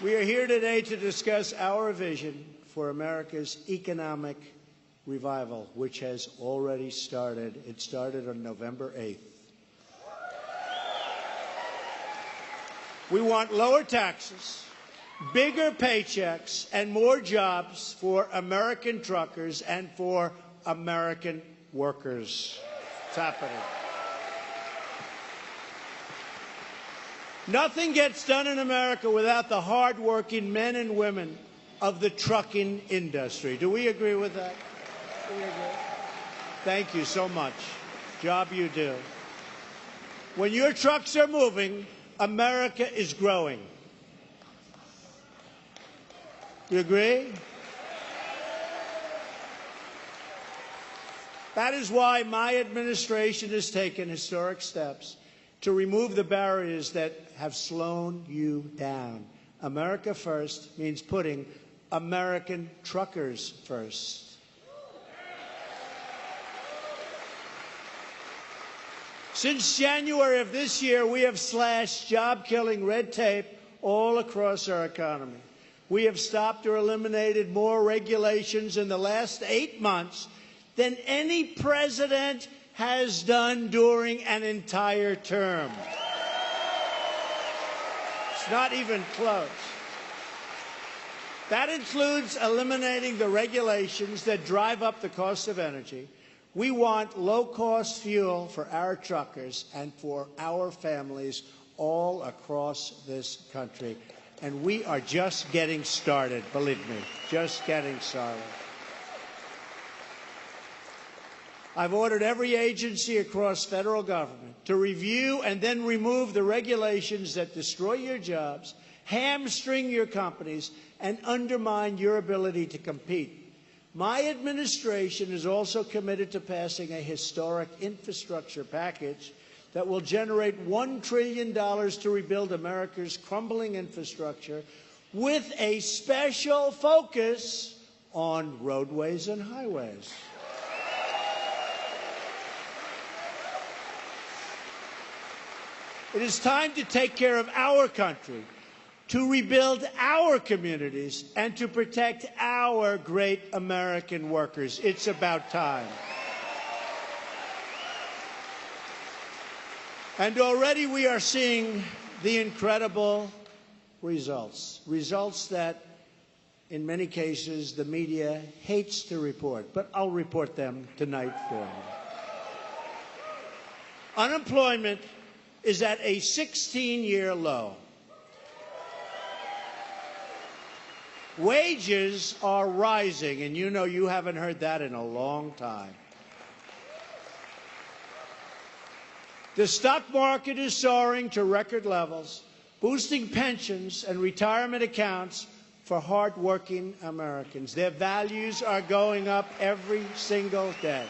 We are here today to discuss our vision for America's economic revival, which has already started. It started on November 8th. We want lower taxes, bigger paychecks, and more jobs for American truckers and for American workers. It's happening. Nothing gets done in America without the hard-working men and women of the trucking industry. Do we agree with that? Do we agree? Thank you so much. Job you do. When your trucks are moving, America is growing. You agree? That is why my administration has taken historic steps to remove the barriers that have slowed you down. America first means putting American truckers first. Since January of this year, we have slashed job-killing red tape all across our economy. We have stopped or eliminated more regulations in the last 8 months than any president has done during an entire term. It's not even close. That includes eliminating the regulations that drive up the cost of energy. We want low-cost fuel for our truckers and for our families all across this country. And we are just getting started, believe me, just getting started. I've ordered every agency across federal government to review and then remove the regulations that destroy your jobs, hamstring your companies, and undermine your ability to compete. My administration is also committed to passing a historic infrastructure package that will generate $1 trillion to rebuild America's crumbling infrastructure with a special focus on roadways and highways. It is time to take care of our country, to rebuild our communities, and to protect our great American workers. It's about time. And already we are seeing the incredible results, results that in many cases the media hates to report, but I'll report them tonight for you. Unemployment is at a 16-year low. Wages are rising, and you know you haven't heard that in a long time. The stock market is soaring to record levels, boosting pensions and retirement accounts for hard-working Americans. Their values are going up every single day.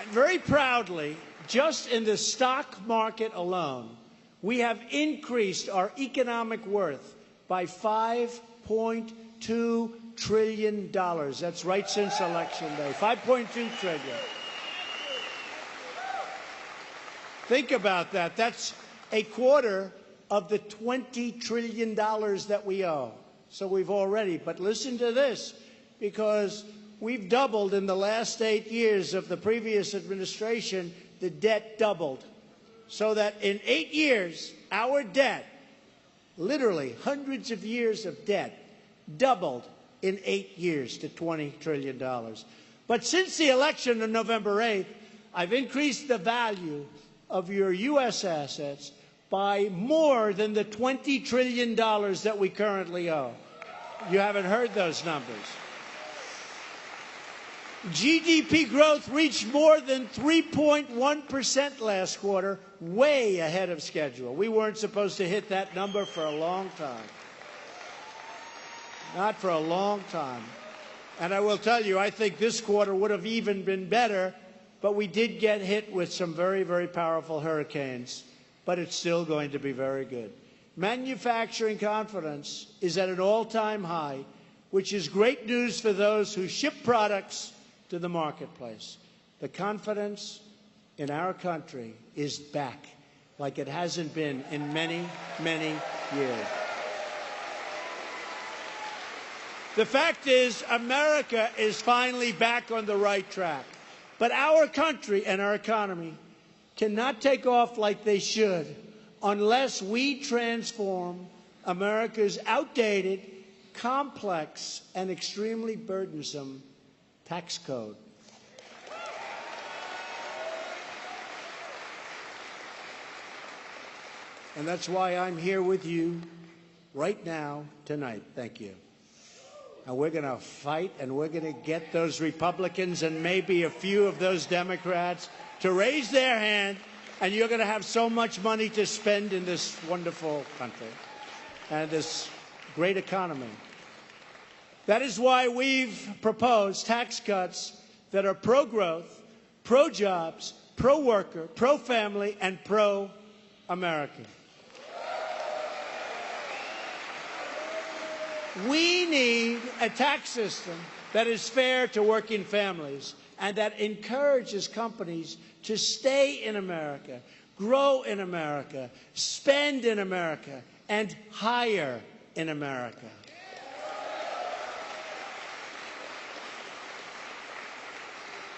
And very proudly, just in the stock market alone, we have increased our economic worth by $5.2 trillion. That's right since Election Day, $5.2 trillion. Think about that. That's a quarter of the $20 trillion that we owe. So we've already, but listen to this, because we've doubled in the last 8 years of the previous administration, the debt doubled. So that in 8 years, our debt, literally hundreds of years of debt, doubled in 8 years to $20 trillion. But since the election on November 8th, I've increased the value of your U.S. assets by more than the $20 trillion that we currently owe. You haven't heard those numbers. GDP growth reached more than 3.1% last quarter, way ahead of schedule. We weren't supposed to hit that number for a long time. Not for a long time. And I will tell you, I think this quarter would have even been better, but we did get hit with some very, very powerful hurricanes. But it's still going to be very good. Manufacturing confidence is at an all-time high, which is great news for those who ship products to the marketplace. The confidence in our country is back. like it hasn't been in many, many years. The fact is, America is finally back on the right track. But our country and our economy cannot take off like they should unless we transform America's outdated, complex, and extremely burdensome tax code. And that's why I'm here with you right now, tonight. Thank you. And we're going to fight, and we're going to get those Republicans and maybe a few of those Democrats to raise their hand, and you're going to have so much money to spend in this wonderful country and this great economy. That is why we've proposed tax cuts that are pro-growth, pro-jobs, pro-worker, pro-family, and pro-American. We need a tax system that is fair to working families and that encourages companies to stay in America, grow in America, spend in America, and hire in America.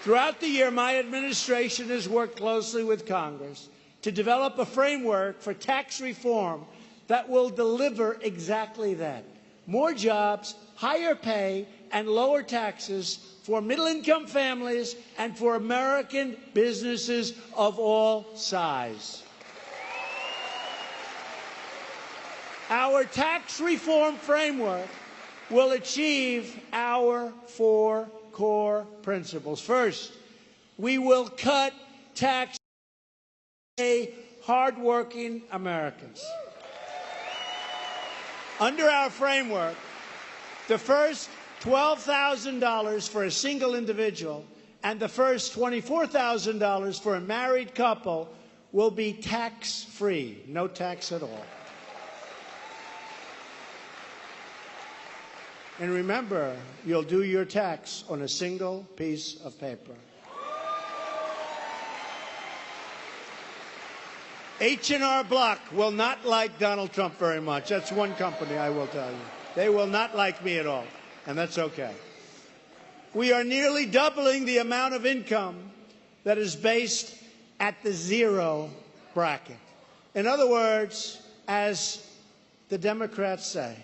Throughout the year, my administration has worked closely with Congress to develop a framework for tax reform that will deliver exactly that. More jobs, higher pay, and lower taxes for middle-income families and for American businesses of all sizes. Our tax reform framework will achieve our 4 core principles. First, we will cut taxes on hardworking Americans. Under our framework, the first $12,000 for a single individual and the first $24,000 for a married couple will be tax-free, no tax at all. And remember, you'll do your tax on a single piece of paper. H&R Block will not like Donald Trump very much. That's one company, I will tell you. They will not like me at all, and that's okay. We are nearly doubling the amount of income that is based at the zero bracket. In other words, as the Democrats say,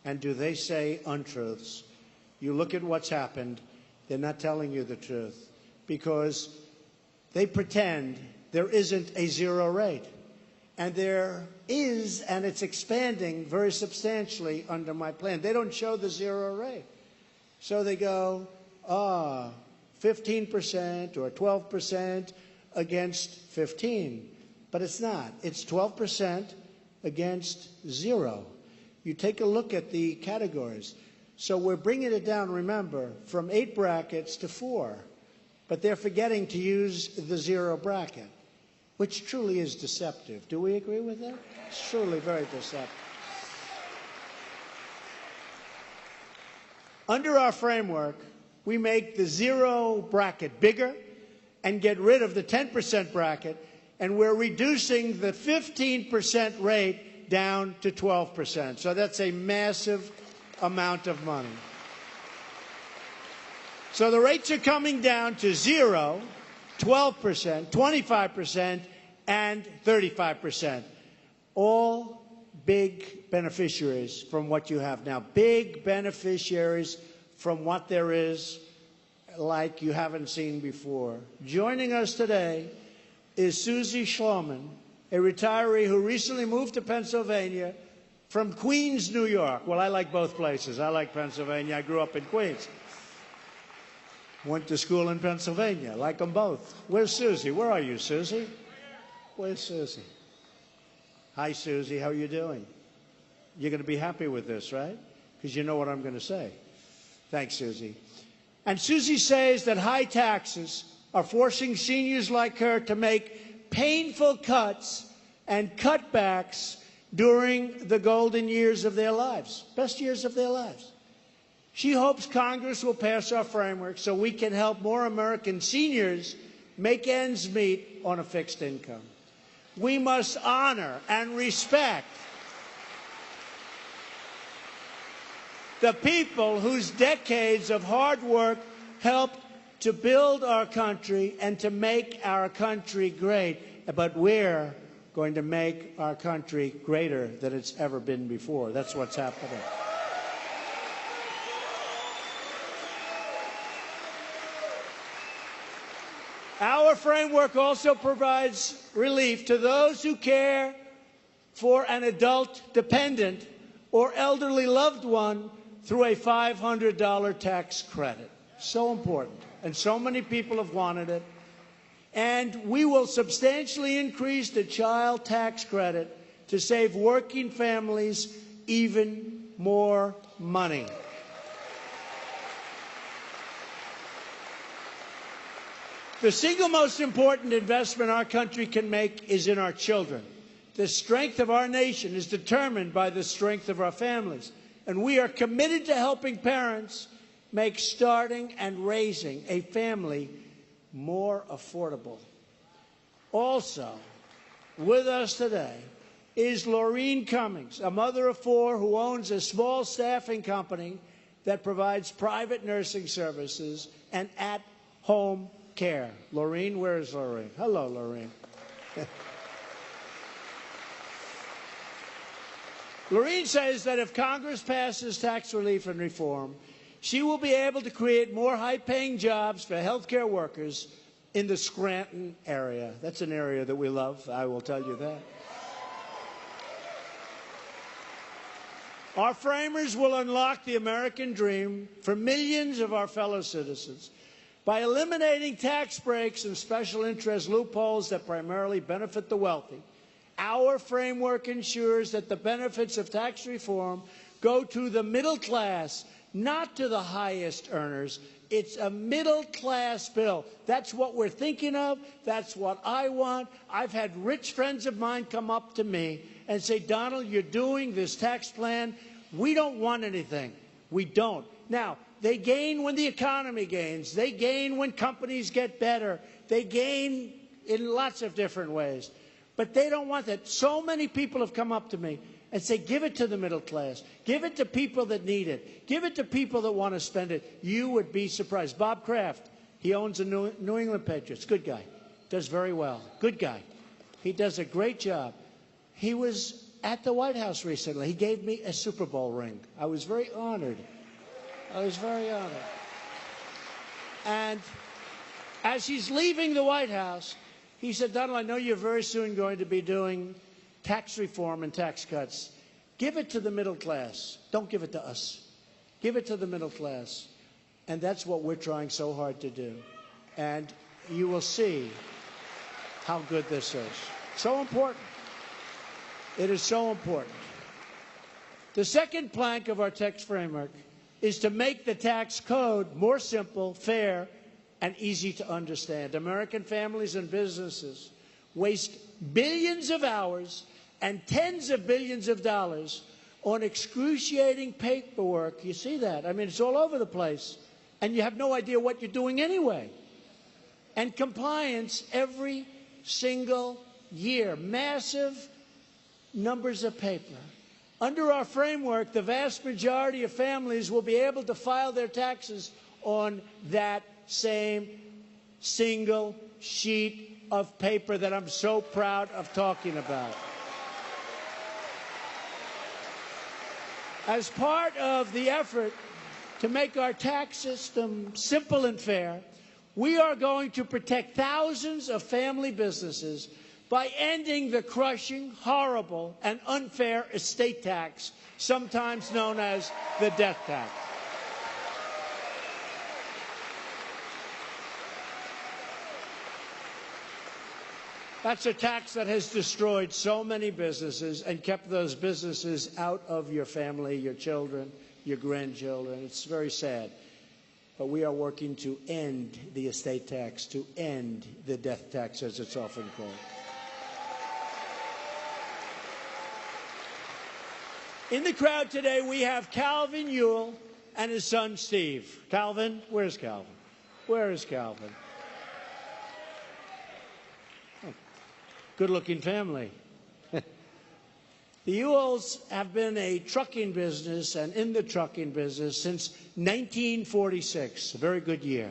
and do they say untruths, you look at what's happened, they're not telling you the truth because they pretend there isn't a zero rate. And there is, and it's expanding very substantially under my plan. They don't show the zero rate. So they go, 15% or 12% against 15. But it's not. It's 12% against zero. You take a look at the categories. So we're bringing it down, remember, from 8 brackets to 4. But they're forgetting to use the zero bracket, which truly is deceptive. Do we agree with that? It's truly very deceptive. Under our framework, we make the zero bracket bigger and get rid of the 10% bracket, and we're reducing the 15% rate down to 12%. So that's a massive amount of money. So the rates are coming down to 0, 12%, 25%, and 35%. All big beneficiaries from what you have now. Big beneficiaries from what there is like you haven't seen before. Joining us today is Susie Schloman, a retiree who recently moved to Pennsylvania from Queens, New York. Well, I like both places. I like Pennsylvania. I grew up in Queens. Went to school in Pennsylvania. Like them both. Where's Susie? Where are you, Susie? Where's Susie? Hi, Susie. How are you doing? You're going to be happy with this, right? Because you know what I'm going to say. Thanks, Susie. And Susie says that high taxes are forcing seniors like her to make painful cuts and cutbacks during the golden years of their lives, best years of their lives. She hopes Congress will pass our framework so we can help more American seniors make ends meet on a fixed income. we must honor and respect the people whose decades of hard work helped to build our country and to make our country great. But we're going to make our country greater than it's ever been before. That's what's happening. Our framework also provides relief to those who care for an adult dependent or elderly loved one through a $500 tax credit. So important. And so many people have wanted it. And we will substantially increase the child tax credit to save working families even more money. The single most important investment our country can make is in our children. The strength of our nation is determined by the strength of our families. And we are committed to helping parents make starting and raising a family more affordable. Also, with us today is Laureen Cummings, a mother of four who owns a small staffing company that provides private nursing services and at-home care. Laureen, where is Laureen? Hello, Laureen. Laureen says that if Congress passes tax relief and reform, she will be able to create more high-paying jobs for healthcare workers in the Scranton area. That's an area that we love, I will tell you that. Our framers will unlock the American dream for millions of our fellow citizens by eliminating tax breaks and special interest loopholes that primarily benefit the wealthy. Our framework ensures that the benefits of tax reform go to the middle class, not to the highest earners. It's a middle-class bill. That's what we're thinking of. That's what I want. I've had rich friends of mine come up to me and say, Donald, you're doing this tax plan. We don't want anything. We don't. Now, they gain when the economy gains. They gain when companies get better. They gain in lots of different ways. But they don't want that. So many people have come up to me and say, give it to the middle class. Give it to people that need it. Give it to people that want to spend it. You would be surprised. Bob Kraft, he owns the New England Patriots. Good guy. Does very well. Good guy. He does a great job. He was at the White House recently. He gave me a Super Bowl ring. I was very honored. I was very honored. And as he's leaving the White House, he said, Donald, I know you're very soon going to be doing tax reform and tax cuts. Give it to the middle class. Don't give it to us. Give it to the middle class. And that's what we're trying so hard to do. And you will see how good this is. So important. It is so important. The second plank of our tax framework is to make the tax code more simple, fair, and easy to understand. American families and businesses waste billions of hours and tens of billions of dollars on excruciating paperwork. You see that? I mean, it's all over the place. And you have no idea what you're doing anyway. And compliance every single year. Massive numbers of paper. Under our framework, the vast majority of families will be able to file their taxes on that same single sheet of paper that I'm so proud of talking about. As part of the effort to make our tax system simple and fair, we are going to protect thousands of family businesses by ending the crushing, horrible, and unfair estate tax, sometimes known as the death tax. That's a tax that has destroyed so many businesses and kept those businesses out of your family, your children, your grandchildren. It's very sad. But we are working to end the estate tax, to end the death tax, as it's often called. In the crowd today, we have Calvin Ewell and his son, Steve. Calvin, where's Calvin? Where is Calvin? good-looking family. The Ewells have been a trucking business and in the trucking business since 1946, a very good year.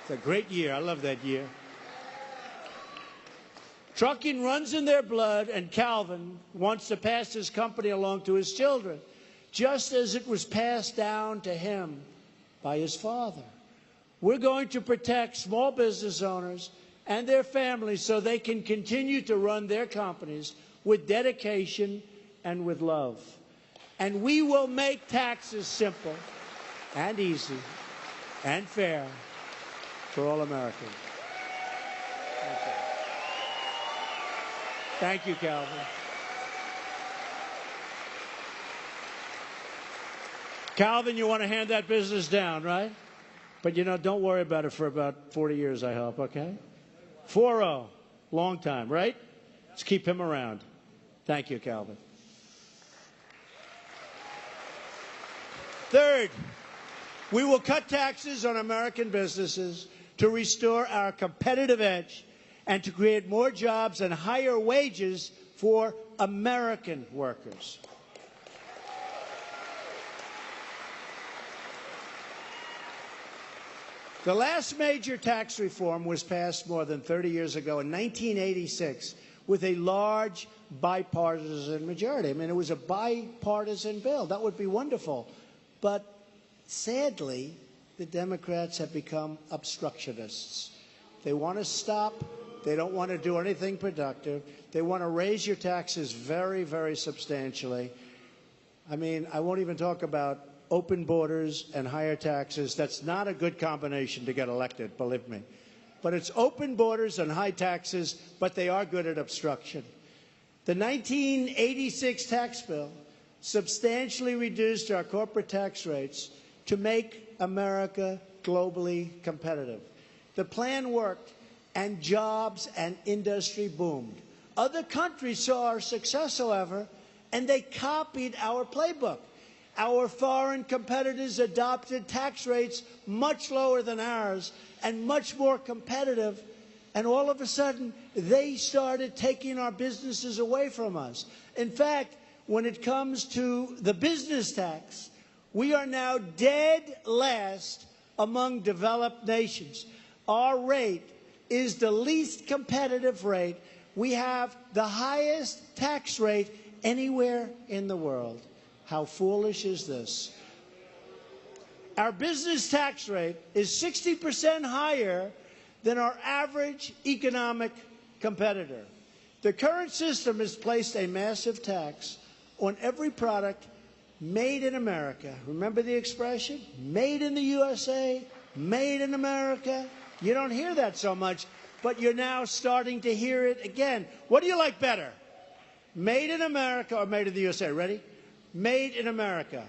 It's a great year. I love that year. Trucking runs in their blood, and Calvin wants to pass his company along to his children, just as it was passed down to him by his father. We're going to protect small business owners and their families so they can continue to run their companies with dedication and with love. And we will make taxes simple and easy and fair for all Americans. Thank you. Thank you, Calvin. Calvin, you want to hand that business down, right? But, you know, don't worry about it for about 40 years, I hope, okay? 4-0, long time, right? Let's keep him around. Thank you, Calvin. Third, we will cut taxes on American businesses to restore our competitive edge and to create more jobs and higher wages for American workers. The last major tax reform was passed more than 30 years ago in 1986 with a large bipartisan majority. I mean, it was a bipartisan bill. That would be wonderful. But sadly, the Democrats have become obstructionists. They want to stop. They don't want to do anything productive. They want to raise your taxes very, very substantially. I mean, I won't even talk about open borders and higher taxes. That's not a good combination to get elected, believe me. But it's open borders and high taxes, but they are good at obstruction. The 1986 tax bill substantially reduced our corporate tax rates to make America globally competitive. The plan worked, and jobs and industry boomed. Other countries saw our success, however, and they copied our playbook. Our foreign competitors adopted tax rates much lower than ours and much more competitive, and all of a sudden, they started taking our businesses away from us. In fact, when it comes to the business tax, we are now dead last among developed nations. Our rate is the least competitive rate. We have the highest tax rate anywhere in the world. How foolish is this? Our business tax rate is 60% higher than our average economic competitor. The current system has placed a massive tax on every product made in America. Remember the expression? Made in the USA, made in America. You don't hear that so much, but you're now starting to hear it again. What do you like better? Made in America or made in the USA? Ready? Made in America.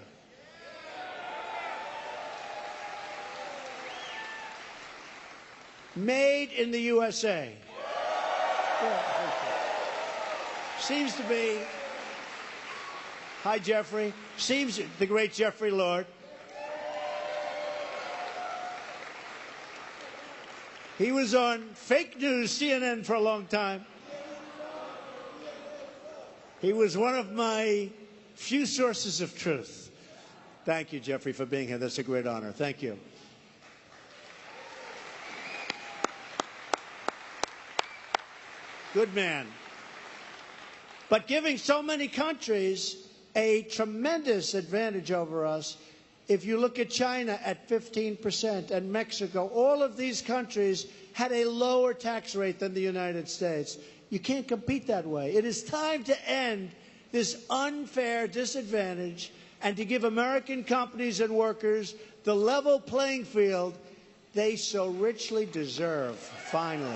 Made in the USA. Yeah, seems to be. Hi, Jeffrey. Seems the great Jeffrey Lord. He was on fake news, CNN, for a long time. He was one of my few sources of truth. Thank you, Jeffrey, for being here. That's a great honor. Thank you. Good man. But giving so many countries a tremendous advantage over us. If you look at China at 15% and Mexico, all of these countries had a lower tax rate than the United States. You can't compete that way. It is time to end this unfair disadvantage and to give American companies and workers the level playing field they so richly deserve, finally.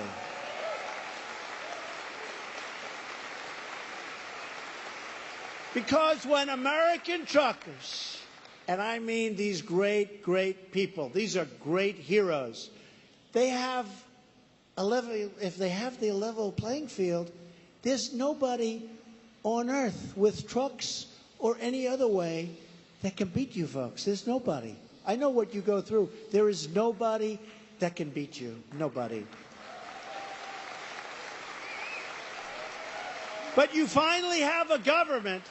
Because when American truckers, and I mean these great, great people, these are great heroes, they have a level, if they have the level playing field, there's nobody on earth with trucks or any other way that can beat you folks. There's nobody. I know what you go through. There is nobody that can beat you. Nobody. But you finally have a government,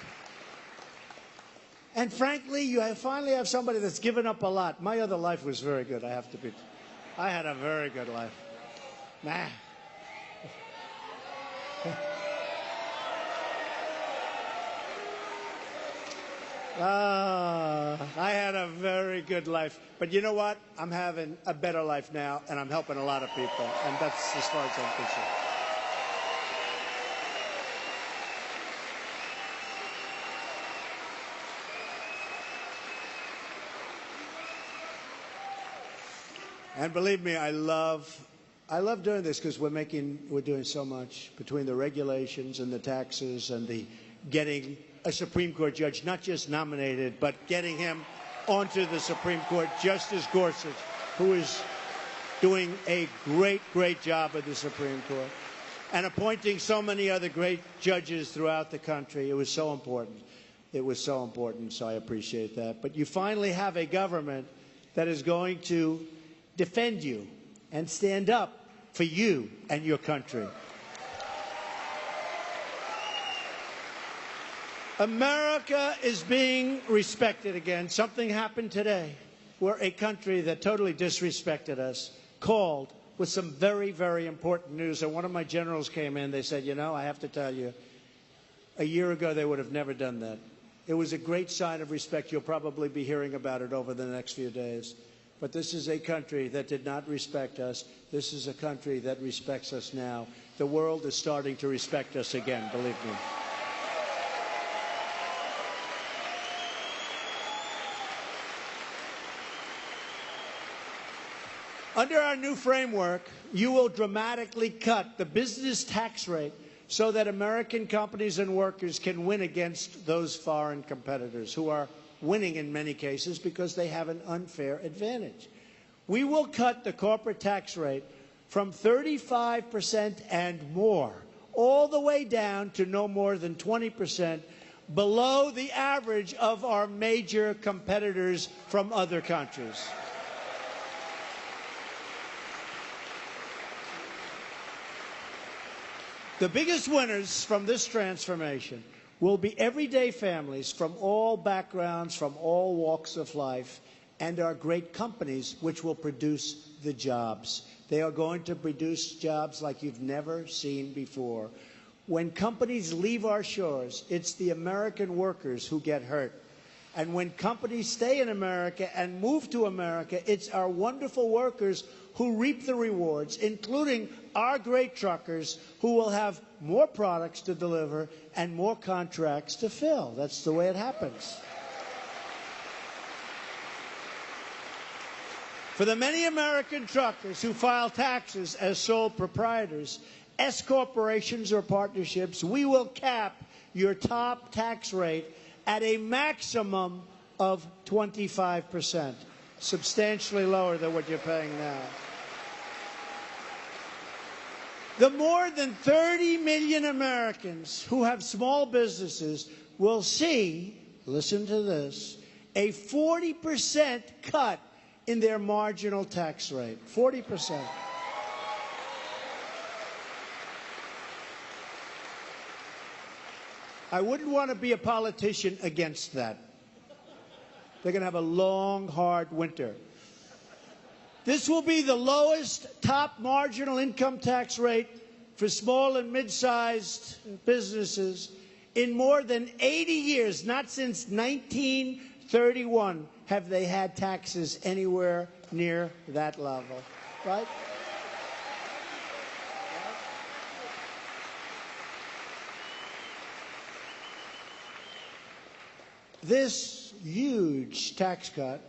and frankly, you finally have somebody that's given up a lot. My other life was very good, I have to be. I had a very good life. Nah. I had a very good life. But you know what? I'm having a better life now, and I'm helping a lot of people. And that's as far as I'm concerned. And believe me, I love doing this because we're doing so much between the regulations and the taxes and the getting a Supreme Court judge, not just nominated, but getting him onto the Supreme Court, Justice Gorsuch, who is doing a great, great job at the Supreme Court, and appointing so many other great judges throughout the country. It was so important. It was so important, so I appreciate that. But you finally have a government that is going to defend you and stand up for you and your country. America is being respected again. Something happened today where a country that totally disrespected us called with some very, very important news. And one of my generals came in. They said, you know, I have to tell you, a year ago they would have never done that. It was a great sign of respect. You'll probably be hearing about it over the next few days. But this is a country that did not respect us. This is a country that respects us now. The world is starting to respect us again, believe me. Under our new framework, you will dramatically cut the business tax rate so that American companies and workers can win against those foreign competitors who are winning in many cases because they have an unfair advantage. We will cut the corporate tax rate from 35% and more all the way down to no more than 20%, below the average of our major competitors from other countries. The biggest winners from this transformation will be everyday families from all backgrounds, from all walks of life, and our great companies, which will produce the jobs. They are going to produce jobs like you've never seen before. When companies leave our shores, it's the American workers who get hurt. And when companies stay in America and move to America, it's our wonderful workers who reap the rewards, including our great truckers, who will have more products to deliver and more contracts to fill. That's the way it happens. For the many American truckers who file taxes as sole proprietors, S corporations or partnerships, we will cap your top tax rate at a maximum of 25%, substantially lower than what you're paying now. The more than 30 million Americans who have small businesses will see, listen to this, a 40% cut in their marginal tax rate. 40%. I wouldn't want to be a politician against that. They're going to have a long, hard winter. This will be the lowest top marginal income tax rate for small and mid-sized businesses in more than 80 years. Not since 1931 have they had taxes anywhere near that level, right? This huge tax cut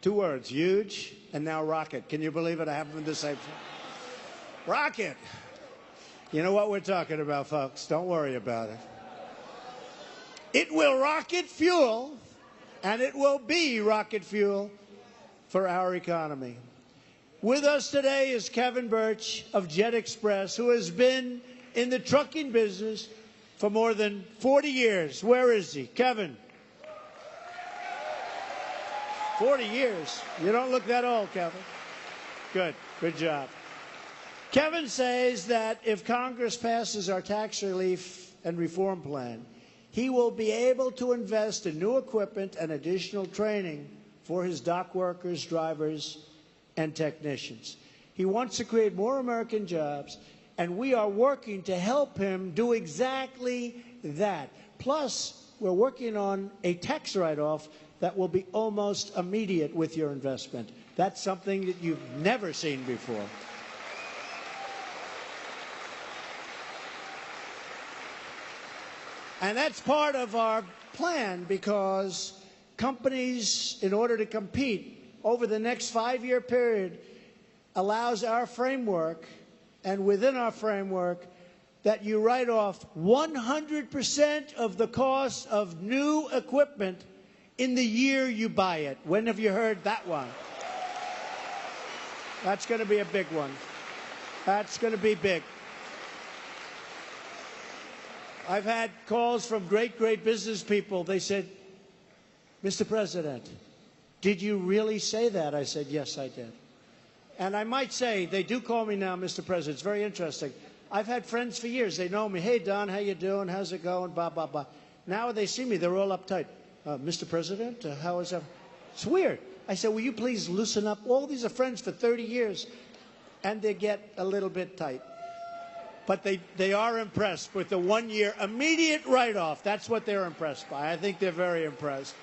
two words, huge, and now rocket. Can you believe it? I haven't been the same. Rocket. You know what we're talking about, folks. Don't worry about it. It will rocket fuel, and it will be rocket fuel for our economy. With us today is Kevin Birch of Jet Express, who has been in the trucking business for more than 40 years. Where is he? Kevin. 40 years. You don't look that old, Kevin. Good. Good job. Kevin says that if Congress passes our tax relief and reform plan, he will be able to invest in new equipment and additional training for his dock workers, drivers, and technicians. He wants to create more American jobs, and we are working to help him do exactly that. Plus, we're working on a tax write-off that will be almost immediate with your investment. That's something that you've never seen before. And that's part of our plan, because companies, in order to compete over the next 5-year period, allows our framework, and within our framework, that you write off 100% of the cost of new equipment in the year you buy it. When have you heard that one? That's going to be a big one. That's going to be big. I've had calls from great business people. They said, Mr. President, did you really say that? I said, yes, I did. And I might say, they do call me now, Mr. President. It's very interesting. I've had friends for years. They know me. Hey, Don, how you doing? How's it going? Blah, blah, blah. Now they see me. They're all uptight. Mr. President, how is that? It's weird. I said, will you please loosen up? All these are friends for 30 years. And they get a little bit tight. But they are impressed with the 1-year immediate write-off. That's what they're impressed by. I think they're very impressed.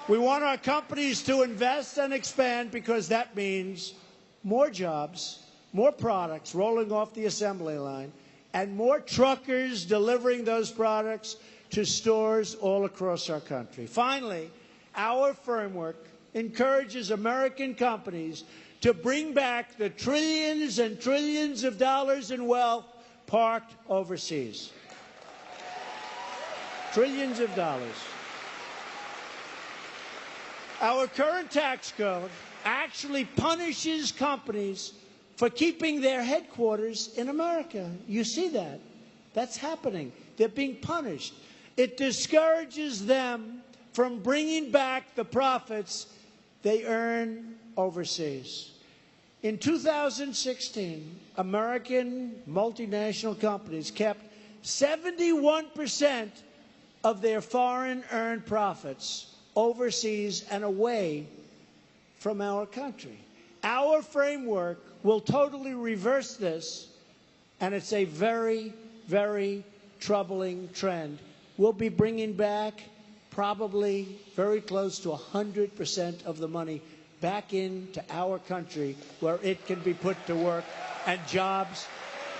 We want our companies to invest and expand, because that means more jobs, more products rolling off the assembly line, and more truckers delivering those products to stores all across our country. Finally, our framework encourages American companies to bring back the trillions and trillions of dollars in wealth parked overseas. Trillions of dollars. Our current tax code actually punishes companies for keeping their headquarters in America. You see that? That's happening. They're being punished. It discourages them from bringing back the profits they earn overseas. In 2016, American multinational companies kept 71% of their foreign earned profits overseas and away from our country. Our framework will totally reverse this, and it's a very, very troubling trend. We'll be bringing back probably very close to 100% of the money back into our country, where it can be put to work and jobs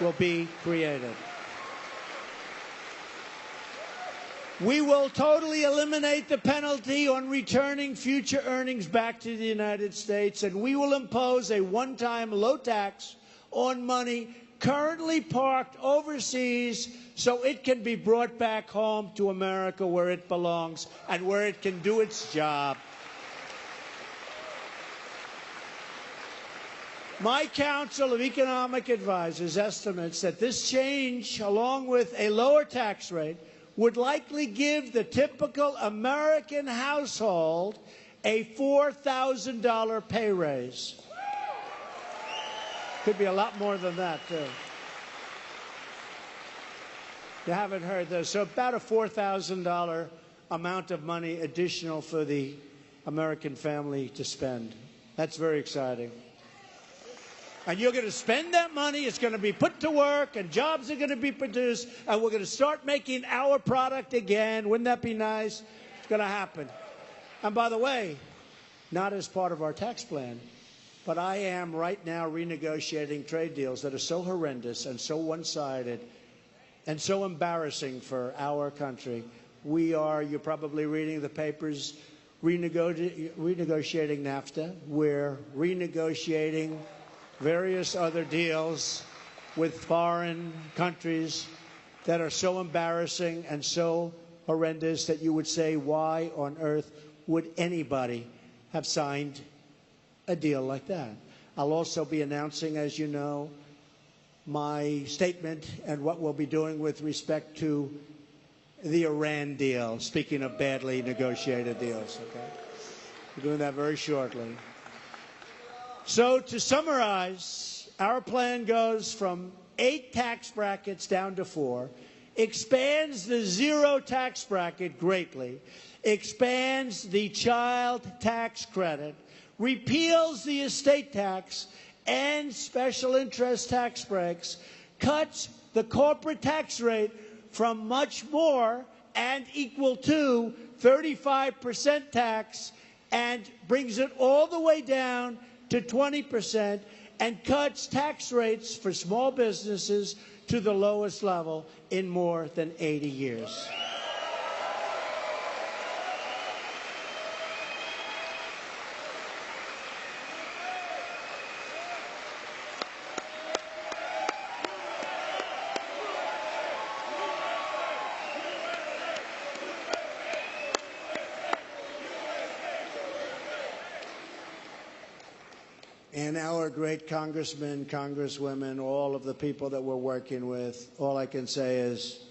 will be created. We will totally eliminate the penalty on returning future earnings back to the United States, and we will impose a one-time low tax on money currently parked overseas, so it can be brought back home to America, where it belongs and where it can do its job. My Council of Economic Advisors estimates that this change, along with a lower tax rate, would likely give the typical American household a $4,000 pay raise. Could be a lot more than that, too. You haven't heard those. So about a $4,000 amount of money additional for the American family to spend. That's very exciting. And you're going to spend that money, it's going to be put to work, and jobs are going to be produced, and we're going to start making our product again. Wouldn't that be nice? It's going to happen. And by the way, not as part of our tax plan, but I am right now renegotiating trade deals that are so horrendous and so one-sided and so embarrassing for our country. We are, you're probably reading the papers, renegotiating NAFTA. We're renegotiating various other deals with foreign countries that are so embarrassing and so horrendous that you would say, why on earth would anybody have signed a deal like that? I'll also be announcing, as you know, my statement and what we'll be doing with respect to the Iran deal, speaking of badly negotiated deals. Okay? We're doing that very shortly. So to summarize, our plan goes from 8 tax brackets down to 4, expands the 0 tax bracket greatly, expands the child tax credit, repeals the estate tax and special interest tax breaks, cuts the corporate tax rate from much more and equal to 35% tax and brings it all the way down to 20% and cuts tax rates for small businesses to the lowest level in more than 80 years. And our great congressmen, congresswomen, all of the people that we're working with, all I can say is,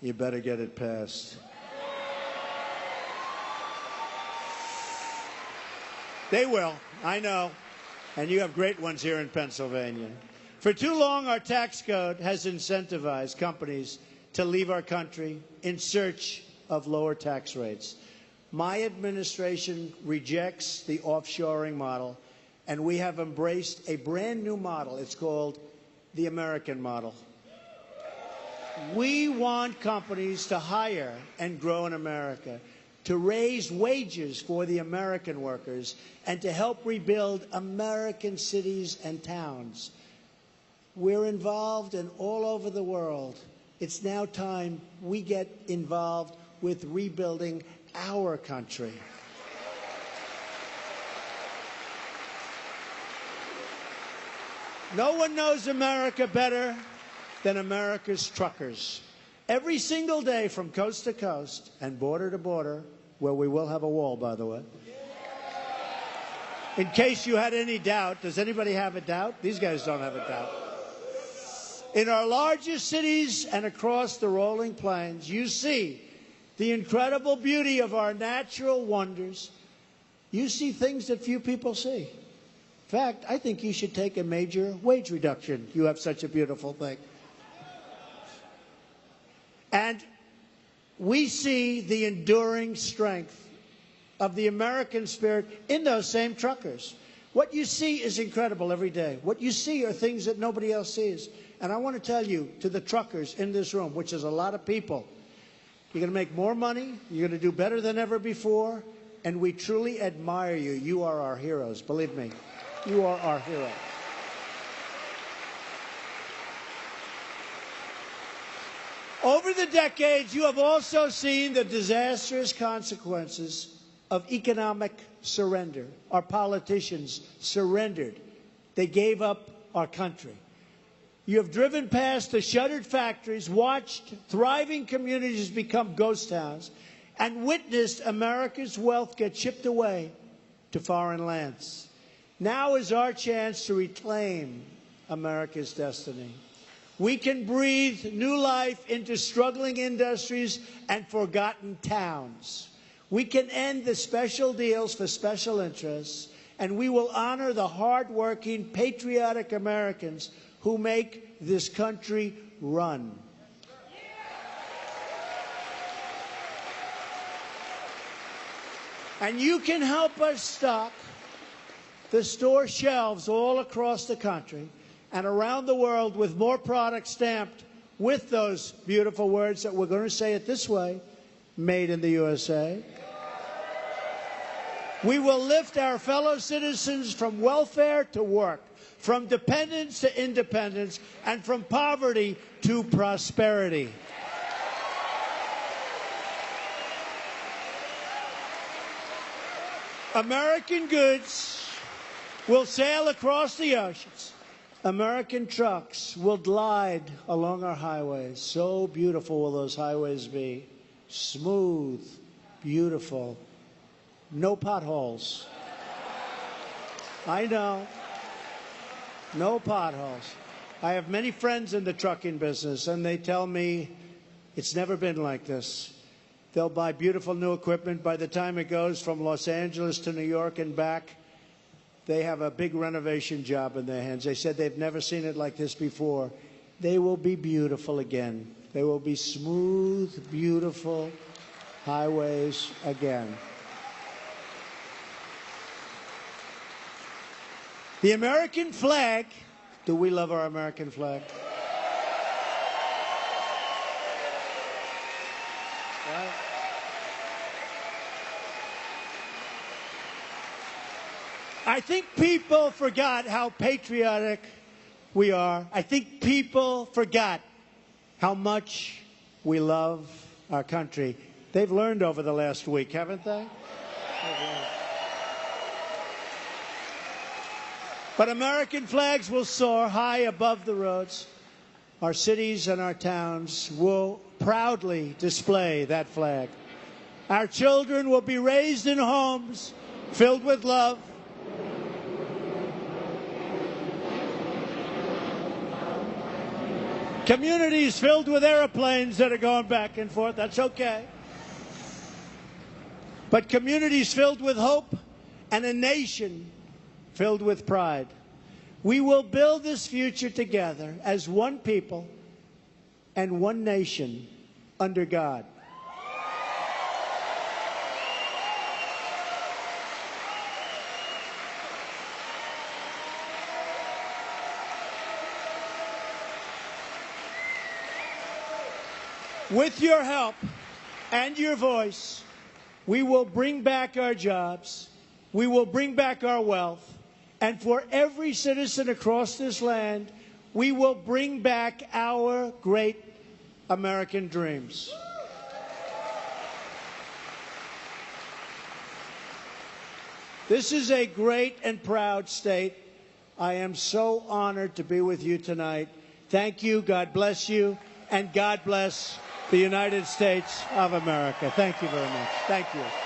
you better get it passed. They will, I know, and you have great ones here in Pennsylvania. For too long, our tax code has incentivized companies to leave our country in search of lower tax rates. My administration rejects the offshoring model, and we have embraced a brand new model. It's called the American model. We want companies to hire and grow in America, to raise wages for the American workers, and to help rebuild American cities and towns. We're involved in all over the world. It's now time we get involved with rebuilding our country. No one knows America better than America's truckers. Every single day from coast to coast and border to border, where we will have a wall, by the way. In case you had any doubt, does anybody have a doubt? These guys don't have a doubt. In our largest cities and across the rolling plains, you see the incredible beauty of our natural wonders. You see things that few people see. In fact, I think you should take a major wage reduction. You have such a beautiful thing. And we see the enduring strength of the American spirit in those same truckers. What you see is incredible every day. What you see are things that nobody else sees. And I want to tell you, to the truckers in this room, which is a lot of people, you're going to make more money, you're going to do better than ever before, and we truly admire you. You are our heroes, believe me. You are our hero. Over the decades, you have also seen the disastrous consequences of economic surrender. Our politicians surrendered. They gave up our country. You have driven past the shuttered factories, watched thriving communities become ghost towns, and witnessed America's wealth get shipped away to foreign lands. Now is our chance to reclaim America's destiny. We can breathe new life into struggling industries and forgotten towns. We can end the special deals for special interests, and we will honor the hard-working, patriotic Americans who make this country run. And you can help us stock the store shelves all across the country and around the world with more products stamped with those beautiful words that we're going to say it this way, made in the USA. We will lift our fellow citizens from welfare to work, from dependence to independence, and from poverty to prosperity. American goods will sail across the oceans. American trucks will glide along our highways. So beautiful will those highways be. Smooth, beautiful, no potholes. I know, no potholes. I have many friends in the trucking business, and they tell me it's never been like this. They'll buy beautiful new equipment. By the time it goes from Los Angeles to New York and back, they have a big renovation job in their hands. They said they've never seen it like this before. They will be beautiful again. They will be smooth, beautiful highways again. The American flag, do we love our American flag? Right? I think people forgot how patriotic we are. I think people forgot how much we love our country. They've learned over the last week, haven't they? But American flags will soar high above the roads. Our cities and our towns will proudly display that flag. Our children will be raised in homes filled with love. Communities filled with airplanes that are going back and forth, that's okay. But communities filled with hope and a nation filled with pride. We will build this future together as one people and one nation under God. With your help and your voice, we will bring back our jobs, we will bring back our wealth, and for every citizen across this land, we will bring back our great American dreams. This is a great and proud state. I am so honored to be with you tonight. Thank you, God bless you, and God bless the United States of America. Thank you very much. Thank you.